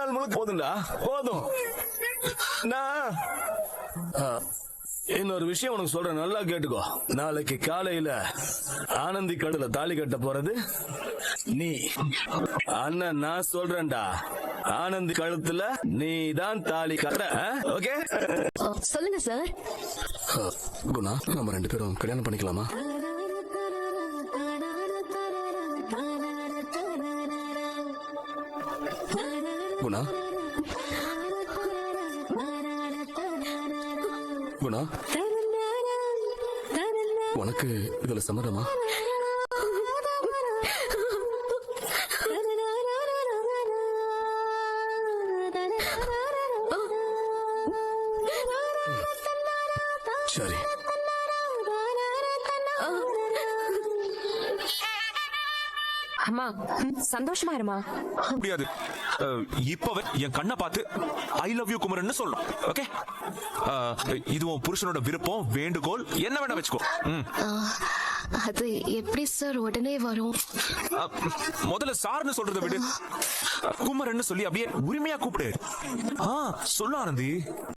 நாள் முழுக்க போதும்டா, போதும். நான் இன்னொரு விஷயம் உனக்கு சொல்றேன், நல்லா கேட்டுக்கோ. நாளைக்கு காலையில ஆனந்தி கழுத்துல தாலி கட்ட போறது நீ. அண்ணன் நான் சொல்றேன்டா, ஆனந்தி கழுத்துல நீ தான் தாலி கட்ட. ஓகே? சொல்லுங்க சார். குணா, நம்ம 2 பேரும் கல்யாணம் பண்ணிக்கலாமா? குணா, குணா, உனக்கு இதுல சம்மதமா? சரி. அம்மா சந்தோஷமா இருமா. முடியாது. இப்பவே என் கண்ணை பார்த்து ஐ லவ் யூ குமரன் சொல்லணும். ஓகே? இது உன் புருஷனோட விருப்பம், வேண்டுகோள், என்ன வேணா வச்சுக்கோ. அது எப்படி சார் உடனே வரும்? முதல்ல சார்னு சொல்றதை விடு, குமரன் சொல்லி அப்படியே உரிமையா கூப்பிடு. சொல்லு ஆனந்தி.